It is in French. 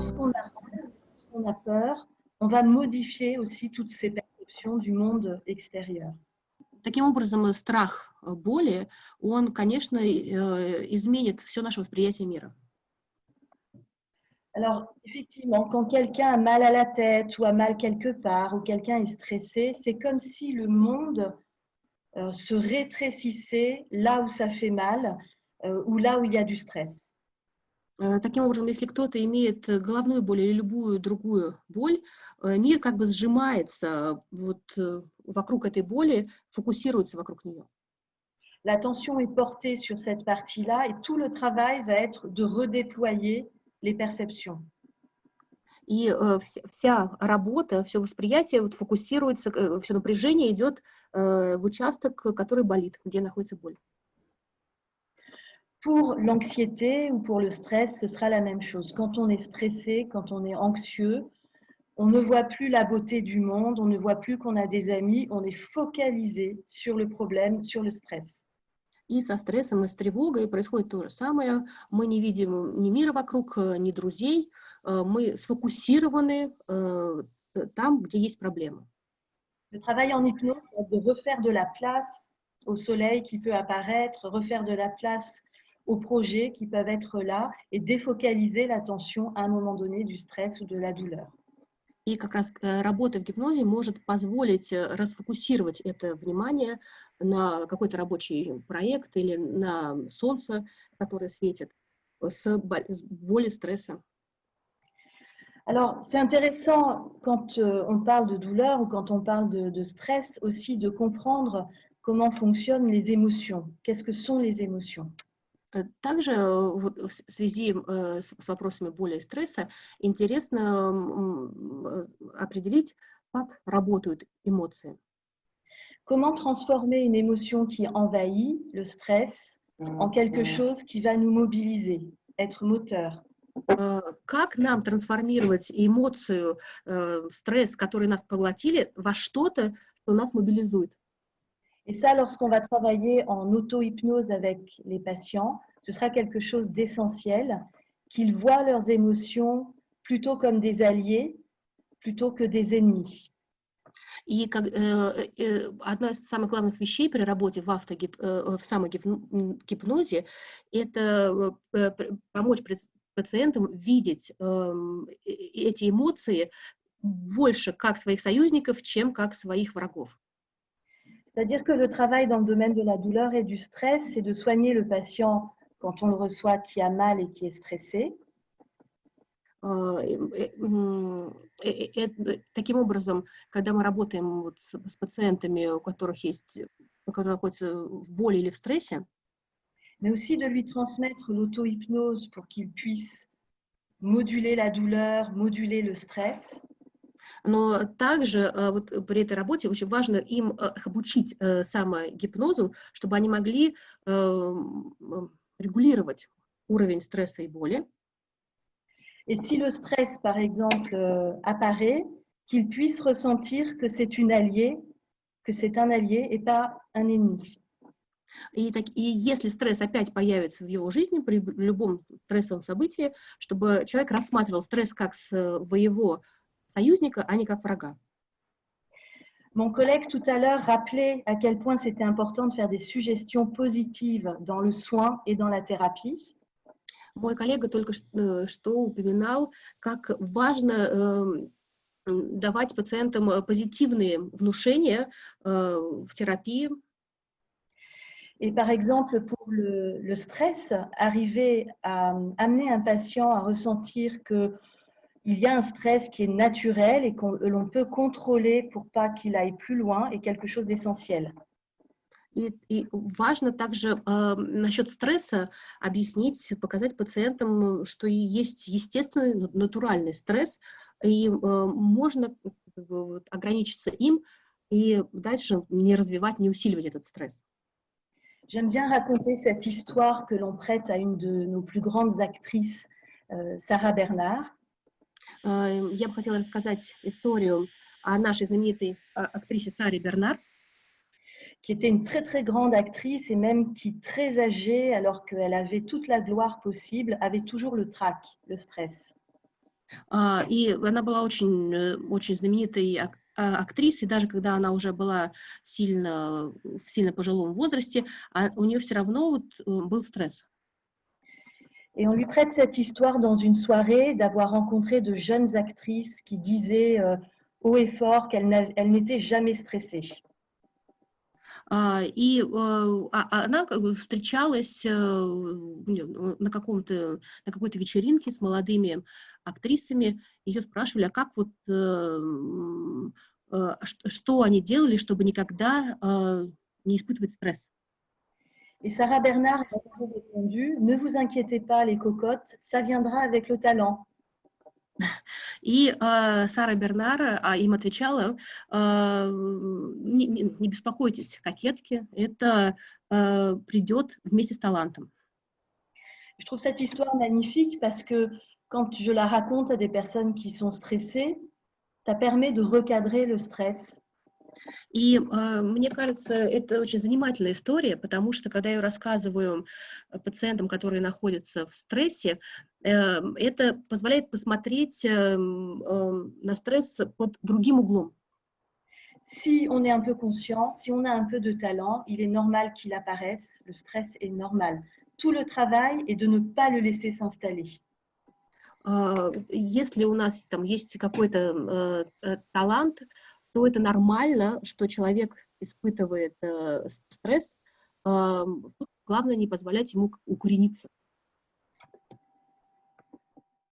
lorsqu'on a peur, on va modifier aussi toutes ces perceptions du monde extérieur. Таким образом, страх боли, он, конечно, изменит все наше восприятие мира. Alors, effectivement, quand quelqu'un a mal à la tête ou a mal quelque part, ou quelqu'un est stressé, c'est comme si le monde se rétrécissait là où ça fait mal ou là où il y a du stress. Таким образом, если кто-то имеет головную боль или любую другую боль, мир как бы сжимается вот вокруг этой боли, фокусируется вокруг нее. L'attention est portée sur cette partie-là et tout le travail va être de redéployer les perceptions. И вся работа, все восприятие вот фокусируется, все напряжение идет в участок, который болит, где находится боль. Pour l'anxiété ou pour le stress, ce sera la même chose. Quand on est stressé, quand on est anxieux, on ne voit plus la beauté du monde, on ne voit plus qu'on a des amis, on est focalisé sur le problème, sur le stress. И со стрессом, и с тревогой происходит то же самое. Мы не видим ни мира вокруг, ни друзей. Мы сфокусированы там, где есть проблемы. Le travail en hypnose, c'est de refaire de la place au soleil qui peut apparaître, refaire de la place aux projets qui peuvent être là et défocaliser l'attention à un moment donné du stress ou de la douleur. И как раз работа в гипнозе может позволить расфокусировать это внимание на какой-то рабочий проект или на солнце, которое светит, с боли, стресса. Alors, c'est intéressant quand on parle de douleur ou quand on parle de stress aussi de comprendre comment fonctionnent les émotions. Qu'est-ce que sont les émotions? Также вот в связи с вопросами боли и стресса интересно определить, как работают эмоции. Comment transformer une émotion qui envahit le stress en quelque chose qui va nous mobiliser, être moteur? Как нам трансформировать эмоцию, стресс, который нас поглотили, во что-то, что нас мобилизует? Et ça, lorsqu'on va travailler en auto-hypnose avec les patients, ce sera quelque chose d'essentiel, qu'ils voient leurs émotions plutôt comme des alliés, plutôt que des ennemis. И одна из самых главных вещей при работе в самогипнозе – это помочь пациентам видеть эти эмоции больше как своих союзников, чем как своих врагов. C'est-à-dire que le travail dans le domaine de la douleur et du stress, c'est de soigner le patient quand on le reçoit qui a mal et qui est stressé. Таким образом, когда мы работаем вот с пациентами, которые находятся в боли или в стрессе, mais aussi de lui transmettre l'auto-hypnose pour qu'il puisse moduler la douleur, moduler le stress. но также вот при этой работе очень важно им их обучить самогипнозу, чтобы они могли регулировать уровень стресса и боли. Et si le stress, par exemple, apparaît, qu'il puisse ressentir que c'est une alliée, que c'est un allié et pas un ennemi. И если стресс опять появится в его жизни при любом стрессовом событии, чтобы человек рассматривал стресс как своего союзника, а не как врага. Mon collègue tout à l'heure rappelait à quel point c'était important de faire des suggestions positives dans le soin et dans la thérapie. Мой коллега только что упоминал, как важно давать пациентам позитивные внушения в терапии. Et par exemple, pour le stress, arriver à amener un patient à ressentir qu'il y a un stress qui est naturel et que l'on peut contrôler pour pas qu'il aille plus loin est quelque chose d'essentiel. И важно также насчет стресса объяснить, показать пациентам, что есть естественный, натуральный стресс, и можно ограничиться им и дальше не развивать, не усиливать этот стресс. J'aime bien raconter cette histoire que l'on prête à une de nos plus grandes actrices, Sarah Bernard. Я бы хотела рассказать историю о нашей знаменитой актрисе Саре Бернар, qui était une très très grande actrice et même qui, très âgée, alors qu'elle avait toute la gloire possible, avait toujours le trac, le stress. И она была очень знаменитой актрисой, даже когда она уже была в сильно пожилом возрасте, у нее все равно вот, был стресс. Et on lui prête cette histoire dans une soirée d'avoir rencontré de jeunes actrices qui disaient haut et fort qu'elles n'étaient jamais stressées. Она как бы встречалась на какой-то вечеринке с молодыми актрисами. Ее спрашивали, а как вот, что они делали, чтобы никогда не испытывать стресс. Et Sarah Bernard a répondu, ne vous inquiétez pas les cocottes, ça viendra avec le talent. И Сара Бернар им отвечала, не беспокойтесь, кокетки, это придет вместе с талантом. Je trouve cette histoire magnifique parce que quand je la raconte à des personnes qui sont stressées, ça permet de recadrer le stress. И мне кажется, это очень занимательная история, потому что, когда я ее рассказываю пациентам, которые находятся в стрессе, это позволяет посмотреть на стресс под другим углом. Si on est un peu conscient, si on a un peu de talent, il est normal qu'il apparaisse, le stress est normal. Tout le travail est de ne pas le laisser s'installer. Если у нас там есть какой-то талант, то это нормально, что человек испытывает стресс. Главное не позволять ему укорениться.